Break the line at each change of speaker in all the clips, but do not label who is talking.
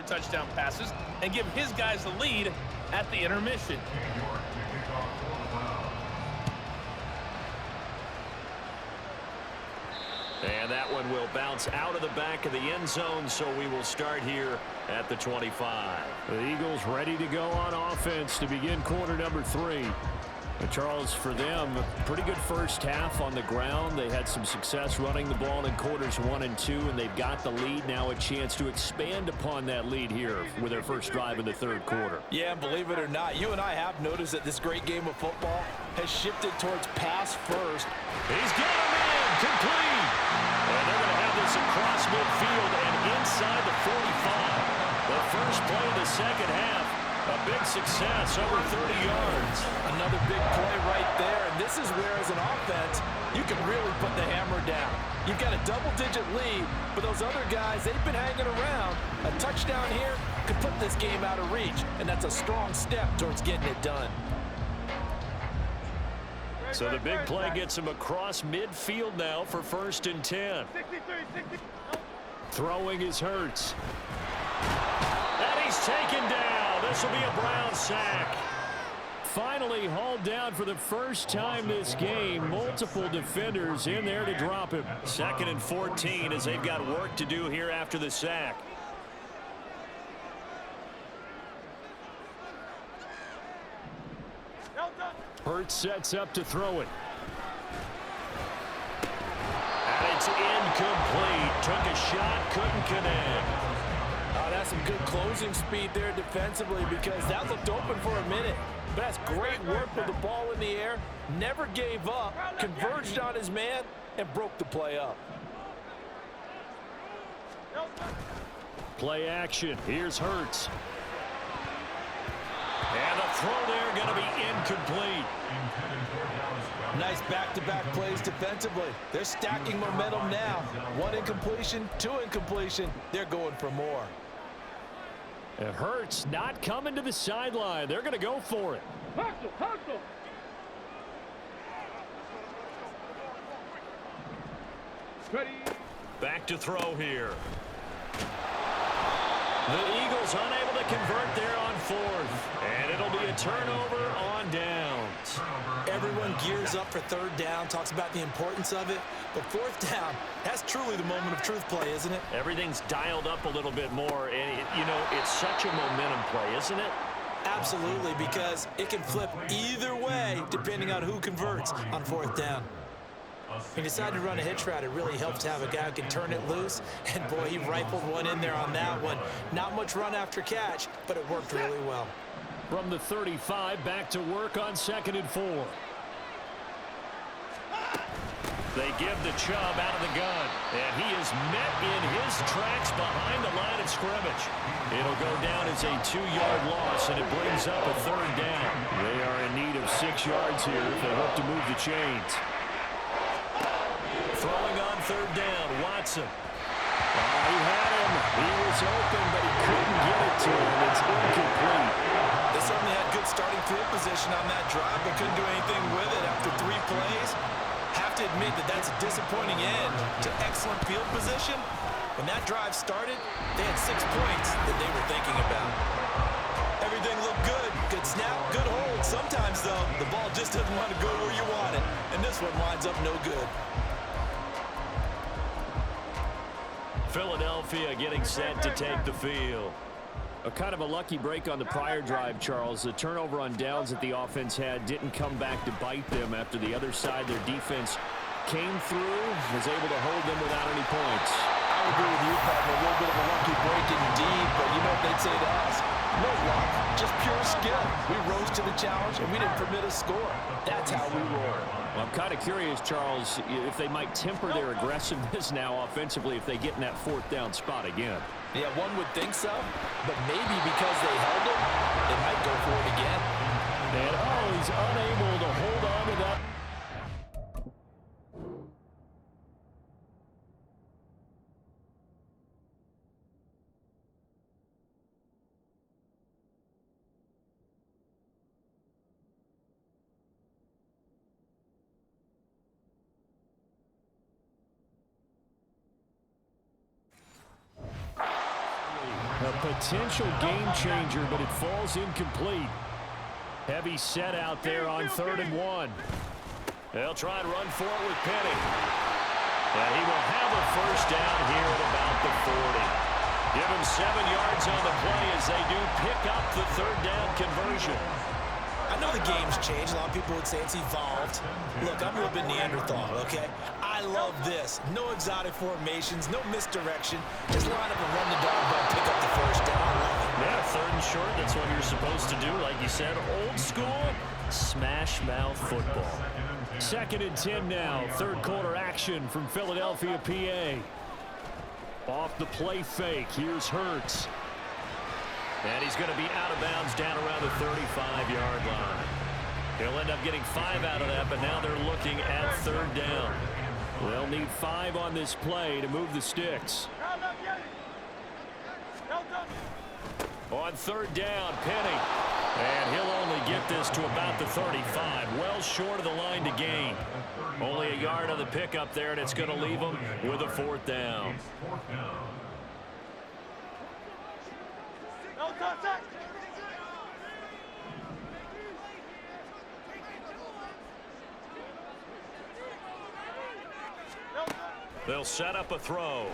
touchdown passes and give his guys the lead at the intermission.
And that one will bounce out of the back of the end zone, so we will start here at the 25.
The Eagles ready to go on offense to begin quarter number 3. Charles, for them, pretty good first half on the ground. They had some success running the ball in quarters 1 and 2, and they've got the lead. Now a chance to expand upon that lead here with their first drive in the third quarter.
Yeah, believe it or not, you and I have noticed that this great game of football has shifted towards pass first.
He's got him in, complete. And they're going to have this across midfield and inside the 45. The first play of the second half, a big success, over 30 yards.
Another big play right there, and this is where, as an offense, you can really put the hammer down. You've got a double-digit lead, but those other guys, they've been hanging around. A touchdown here could put this game out of reach, and that's a strong step towards getting it done.
So the big play gets him across midfield now for 1st and 10.
Throwing is Hurts.
And he's taken down. This will be a Brown sack.
Finally hauled down for the first time this game. Multiple defenders in there to drop him.
2nd and 14 as they've got work to do here after the sack.
Hurts sets up to throw it.
And it's incomplete. Took a shot, couldn't connect.
That's some good closing speed there defensively, because that looked open for a minute. But that's great work with the ball in the air. Never gave up, converged on his man, and broke the play up.
Play action. Here's Hurts.
And the throw there going to be incomplete.
Nice back-to-back plays defensively. They're stacking momentum now. 1 incompletion, 2 incompletion. They're going for more.
It Hurts not coming to the sideline. They're going to go for it.
Hustle. Ready.
Back to throw here. The Eagles unable to convert there on 4th. And it'll be a turnover on downs.
Everyone gears up for 3rd down, talks about the importance of it. But 4th down, that's truly the moment of truth play, isn't it?
Everything's dialed up a little bit more. And, it's such a momentum play, isn't it?
Absolutely, because it can flip either way depending on who converts on 4th down. He decided to run a hitch route. It really helps to have a guy who can turn it loose. And, boy, he rifled one in there on that one. Not much run after catch, but it worked really well.
From the 35, back to work on 2nd and 4.
They give the Chubb out of the gun. And he is met in his tracks behind the line of scrimmage. It'll go down as a 2-yard loss, and it brings up a 3rd down.
They are in need of 6 yards here if they hope to move the chains.
Throwing on 3rd down, Watson.
He had him. He was open, but he couldn't get it to him. It's incomplete.
They certainly had good starting field position on that drive, but couldn't do anything with it after 3 plays. Have to admit that that's a disappointing end to excellent field position. When that drive started, they had 6 points that they were thinking about. Everything looked good. Good snap, good hold. Sometimes, though, the ball just doesn't want to go where you want it. And this one winds up no good.
Philadelphia getting set to take the field.
A kind of a lucky break on the prior drive, Charles. The turnover on downs that the offense had didn't come back to bite them after the other side. Their defense came through, was able to hold them without any points.
I agree with you, partner. A little bit of a lucky break indeed, but you know what they'd say to us? No luck, just pure skill. We rose to the challenge, and we didn't permit a score. That's how we roll.
Well, I'm kind of curious, Charles, if they might temper their aggressiveness now offensively if they get in that 4th down spot again.
Yeah, one would think so, but maybe because they held him, they might go for it again.
And, he's unable to hold on to that. A potential game changer, but it falls incomplete. Heavy set out there on 3rd and 1.
They'll try and run for it with Penny. And he will have a first down here at about the 40. Give him 7 yards on the play as they do pick up the 3rd down conversion.
I know the game's changed. A lot of people would say it's evolved. Look, I'm a little bit Neanderthal, okay? I love this. No exotic formations, no misdirection. Just line up and run the dog ball, pick up the first down. I love it.
Yeah, 3rd and short, that's what you're supposed to do. Like you said, old school, smash mouth football.
2nd and 10 now. 3rd quarter action from Philadelphia, PA. Off the play fake. Here's Hurts.
And he's going to be out of bounds down around the 35-yard line. He'll end up getting 5 out of that, but now they're looking at 3rd down.
They'll need 5 on this play to move the sticks.
On 3rd down, Penny. And he'll only get this to about the 35. Well short of the line to gain. Only a yard on the pickup there, and it's going to leave him with a 4th down. They'll set up a throw.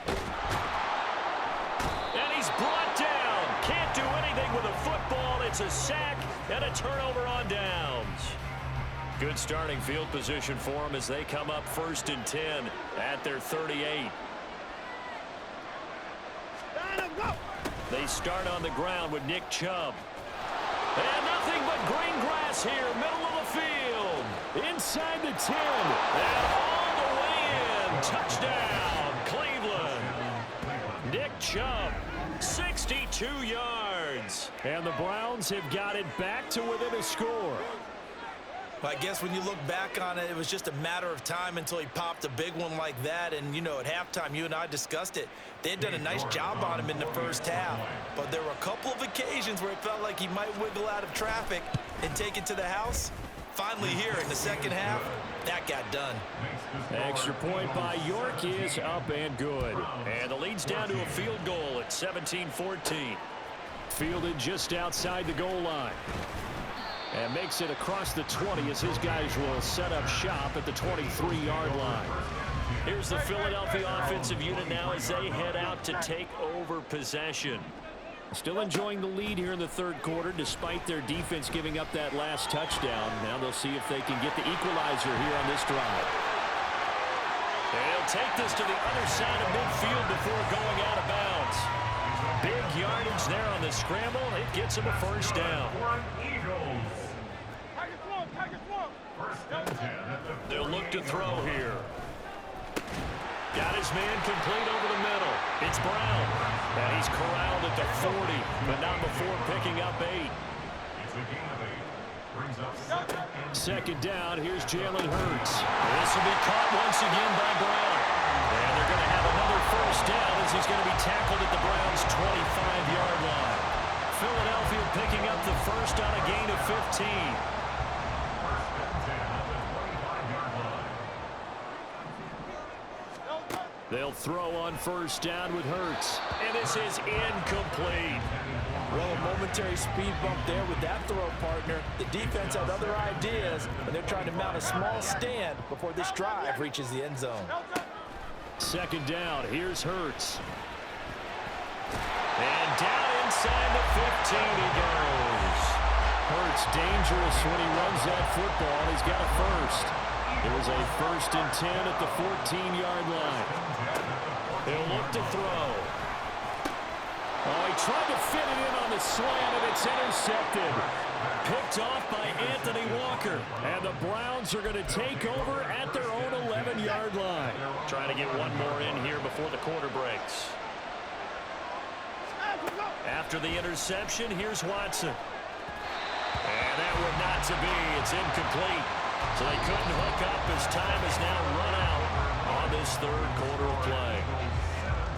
And he's brought down. Can't do anything with a football. It's a sack and a turnover on downs. Good starting field position for them as they come up 1st and 10 at their 38. They start on the ground with Nick Chubb. And nothing but green grass here, middle of the field. Inside the 10. And all the way in. Touchdown, Cleveland. Nick Chubb, 62 yards.
And the Browns have got it back to within a score.
I guess when you look back on it, it was just a matter of time until he popped a big one like that. And, you know, at halftime, you and I discussed it. They had done a nice job on him in the first half. But there were a couple of occasions where it felt like he might wiggle out of traffic and take it to the house. Finally here in the second half, that got done.
Extra point by York is up and good.
And the lead's down to a field goal at 17-14.
Fielded just outside the goal line. And makes it across the 20 as his guys will set up shop at the 23-yard line.
Here's the Philadelphia offensive unit now as they head out to take over possession.
Still enjoying the lead here in the 3rd quarter despite their defense giving up that last touchdown. Now they'll see if they can get the equalizer here on this drive.
They'll take this to the other side of midfield before going out of bounds. Big yardage there on the scramble. It gets him a first down. They'll look to throw here. Got his man complete over the middle. It's Brown. And he's corralled at the 40, but not before picking up 8.
2nd down, here's Jalen Hurts.
This will be caught once again by Brown. And they're going to have another first down as he's going to be tackled at the Browns' 25-yard line. Philadelphia picking up the first on a gain of 15.
They'll throw on 1st down with Hurts.
And this is incomplete.
Well, a momentary speed bump there with that throw, partner. The defense had other ideas, and they're trying to mount a small stand before this drive reaches the end zone.
2nd down, here's Hurts.
And down inside the 15 he goes.
Hurts dangerous when he runs that football. He's got a first. There's a 1st and 10 at the 14-yard line.
He'll look to throw.
Oh, he tried to fit it in on the slant, and it's intercepted.
Picked off by Anthony Walker.
And the Browns are going to take over at their own 11-yard line.
Trying to get one more in here before the quarter breaks. After the interception, here's Watson. And that one not to be. It's incomplete. So they couldn't hook up as time has now run out on this 3rd quarter of play.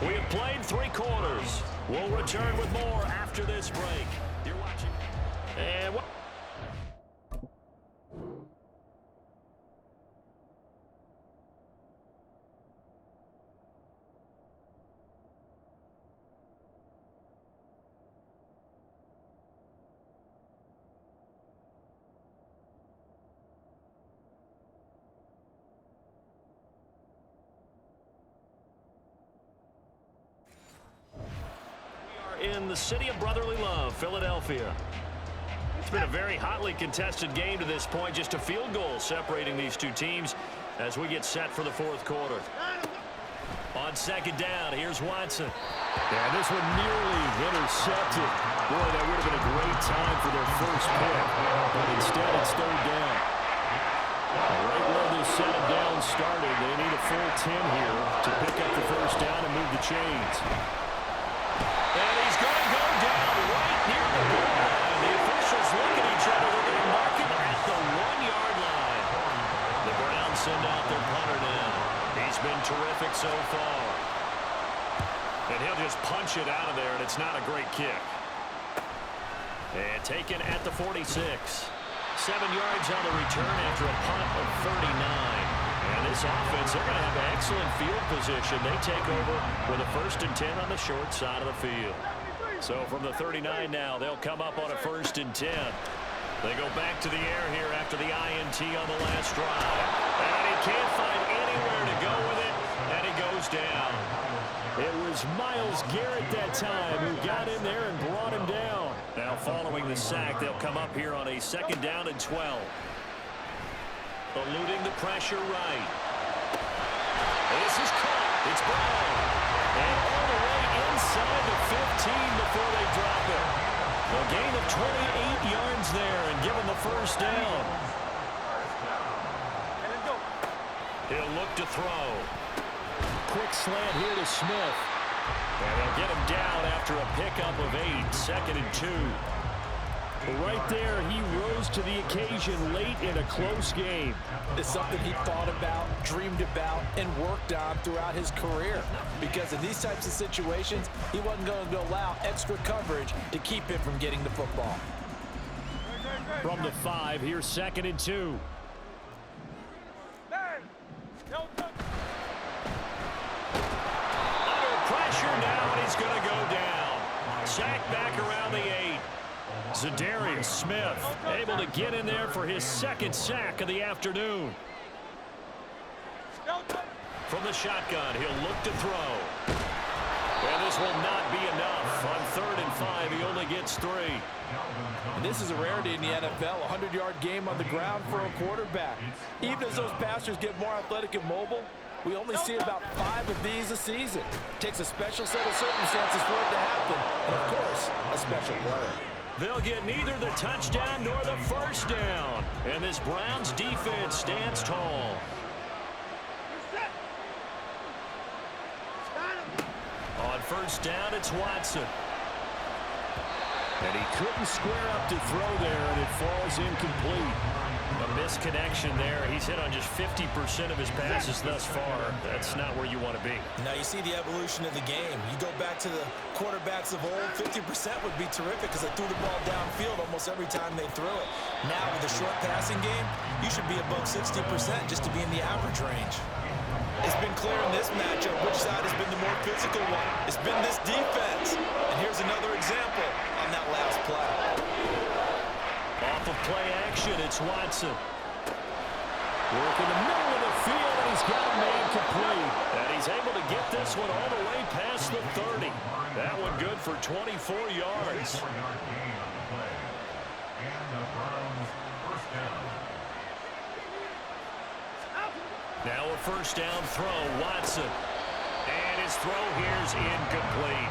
We have played 3 quarters. We'll return with more after this break. You're watching. And what?
the city of brotherly love, Philadelphia. It's been a very hotly contested game to this point. Just a field goal separating these two teams as we get set for the fourth quarter. On second down, here's Watson.
Yeah, this one nearly intercepted. Boy, that would have been a great time for their first pick. But instead, it's third down. Right where this set of down started, they need a full 10 here to pick up the first down and move the chains.
And he's going to go down right near the goal line. The officials look at each other. They're going to mark him at the 1-yard line. The Browns send out their punter now. He's been terrific so far. And he'll just punch it out of there, and it's not a great kick. And taken at the 46. 7 yards on the return after a punt of 39. And this offense, they're going to have excellent field position. They take over with a 1st and 10 on the short side of the field. So from the 39 now, they'll come up on a 1st and 10. They go back to the air here after the INT on the last drive. And he can't find anywhere to go with it, and he goes down.
It was Myles Garrett that time who got in there and brought him down.
Now following the sack, they'll come up here on a 2nd down and 12. Eluding the pressure right. This is caught. It's Brown. And all the way inside the 15 before they drop it. A gain of 28 yards there and given the first down. He'll look to throw.
Quick slant here to Smith.
And they'll get him down after a pickup of 8. 2nd and 2.
Right there, he rose to the occasion late in a close game.
It's something he thought about, dreamed about, and worked on throughout his career. Because in these types of situations, he wasn't going to allow extra coverage to keep him from getting the football.
From the 5, here's 2nd and 2.
Pressure now, and he's going to go down. Sack back around the 8. Zadarius Smith able to get in there for his 2nd sack of the afternoon. From the shotgun, he'll look to throw. And this will not be enough. On 3rd and 5, he only gets 3.
And this is a rarity in the NFL, a 100-yard game on the ground for a quarterback. Even as those passers get more athletic and mobile, we only see about 5 of these a season. It takes a special set of circumstances for it to happen, and of course, a special player.
They'll get neither the touchdown nor the first down. And this Browns defense stands tall. On 1st down, it's Watson.
And he couldn't square up to throw there, and it falls incomplete.
A misconnection there. He's hit on just 50% of his passes thus far. That's not where you want to be.
Now you see the evolution of the game. You go back to the quarterbacks of old, 50% would be terrific because they threw the ball downfield almost every time they threw it. Now with the short passing game, you should be above 60% just to be in the average range. It's been clear in this matchup which side has been the more physical one. It's been this defense. And here's another example on that last play.
Off of play action, it's Watson.
Work in the middle of the field, and he's got a man complete.
And he's able to get this one all the way past the 30. That one good for 24 yards. Now a 1st down throw, Watson. And his throw here's incomplete.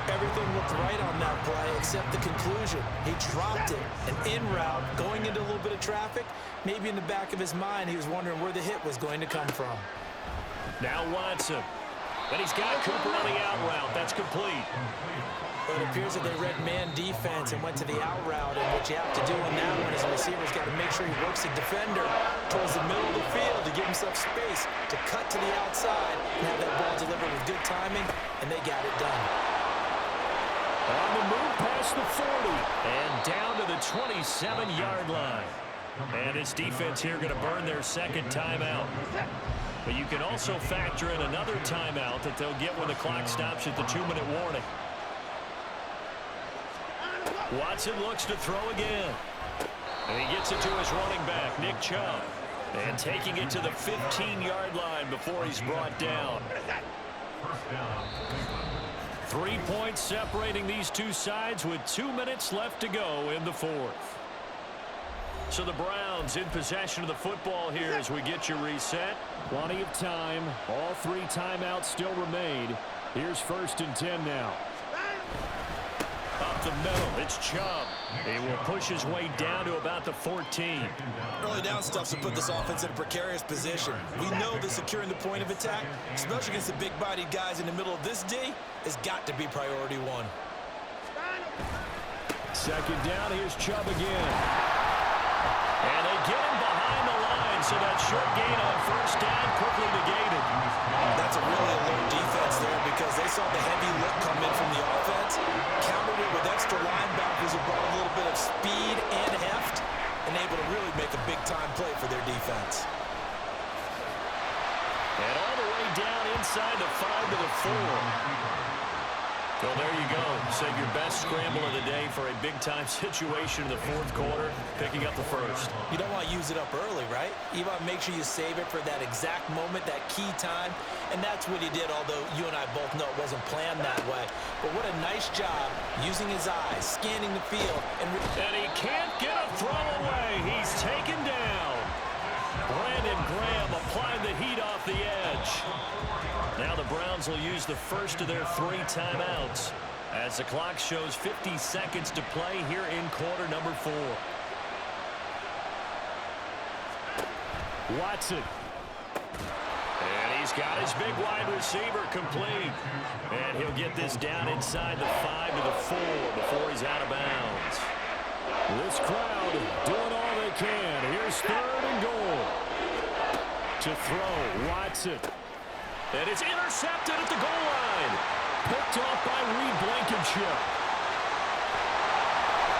Everything looked right on that play except the conclusion. He dropped it, an in route, going into a little bit of traffic. Maybe in the back of his mind, he was wondering where the hit was going to come from.
Now Watson. And he's got Cooper on the out route. That's complete.
But it appears that they read man defense and went to the out route. And what you have to do in that one is the receiver's got to make sure he works the defender towards the middle of the field to give himself space to cut to the outside and have that ball delivered with good timing, and they got it done.
On the move past the 40.
And down to the 27-yard line. And this defense here going to burn their 2nd timeout. But you can also factor in another timeout that they'll get when the clock stops at the 2-minute warning. Watson looks to throw again. And he gets it to his running back, Nick Chubb. And taking it to the 15-yard line before he's brought down. 3 points separating these two sides with 2 minutes left to go in the fourth. So the Browns in possession of the football here as we get you reset. Plenty of time. All 3 timeouts still remain. Here's 1st and 10 now. Up the middle, it's Chubb. He will push his way down to about the 14.
Early down stuff to put this offense in a precarious position. We know that securing the point of attack, especially against the big-bodied guys in the middle of this D, has got to be priority 1.
2nd down, here's Chubb again. And they get him behind the line, so that short gain on 1st down quickly negated.
That's a really alert defense there because they saw the heavy look come in from the offense, countered it with extra linebackers who brought a little bit of speed and heft, and able to really make a big-time play for their defense.
And all the way down inside the 5 to the 4. Well, there you go. Save your best scramble of the day for a big-time situation in the 4th quarter, picking up the 1st.
You don't want to use it up early, right? You want to make sure you save it for that exact moment, that key time, and that's what he did, although you and I both know it wasn't planned that way. But what a nice job using his eyes, scanning the field. And
he can't get a throw away. He's taken down. Brandon Graham applying the heat off the edge. Now the Browns will use the first of their 3 timeouts as the clock shows 50 seconds to play here in quarter number 4. Watson. And he's got his big wide receiver complete. And he'll get this down inside the 5 to the 4 before he's out of bounds. This crowd doing all they can. Here's 3rd and goal. To throw, Watson. And it's intercepted at the goal line. Picked off by Reed Blankenship.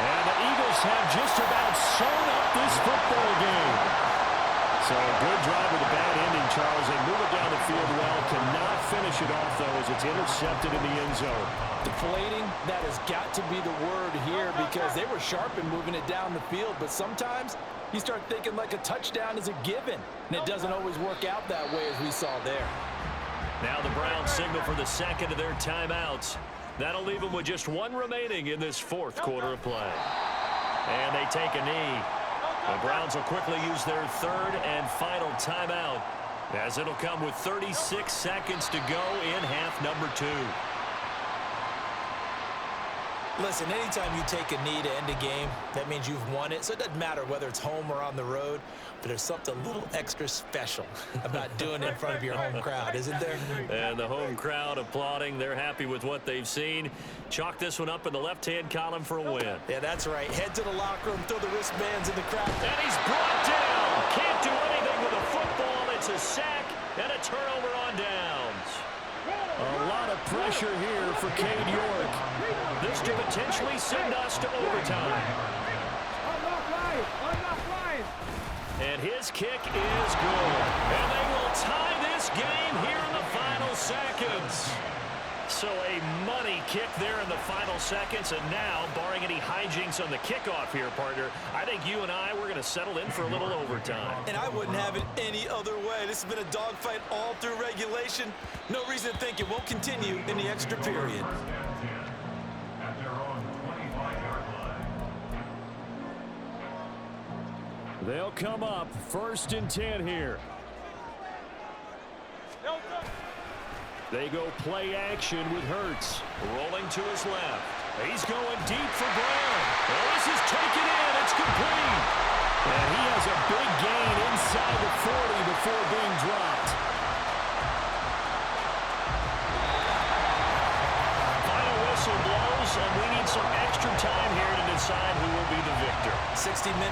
And the Eagles have just about sewn up this football game. So a good drive with a bad ending, Charles. They move it down the field well. Cannot finish it off, though, as it's intercepted in the end zone.
Deflating, that has got to be the word here because they were sharp in moving it down the field. But sometimes you start thinking like a touchdown is a given. And it doesn't always work out that way as we saw there.
Now the Browns signal for the 2nd of their timeouts. That'll leave them with just 1 remaining in this 4th quarter of play. And they take a knee. The Browns will quickly use their 3rd and final timeout as it'll come with 36 seconds to go in half number 2.
Listen, anytime you take a knee to end a game, that means you've won it. So it doesn't matter whether it's home or on the road, but there's something a little extra special about doing it in front of your home crowd, isn't there?
And the home crowd applauding. They're happy with what they've seen. Chalk this one up in the left-hand column for a win.
Yeah, that's right. Head to the locker room, throw the wristbands in the crowd.
And he's brought down. Can't do anything with a football. It's a sack and a turnover on downs. A lot of pressure here for Cade York. This could potentially send us to overtime. And his kick is good. And they will tie this game here in the final seconds. So a money kick there in the final seconds. And now, barring any hijinks on the kickoff here, partner, I think you and I, we're going to settle in for a little overtime.
And I wouldn't have it any other way. This has been a dogfight all through regulation. No reason to think it won't continue in the extra period.
They'll come up 1st and 10 here. They go play action with Hurts. Rolling to his left. He's going deep for Brown. Well, this is taken in. It's complete. And he has a big gain inside the 40 before being dropped. Final whistle blows, and we need some extra time here to decide who will be the victor.
60 minutes.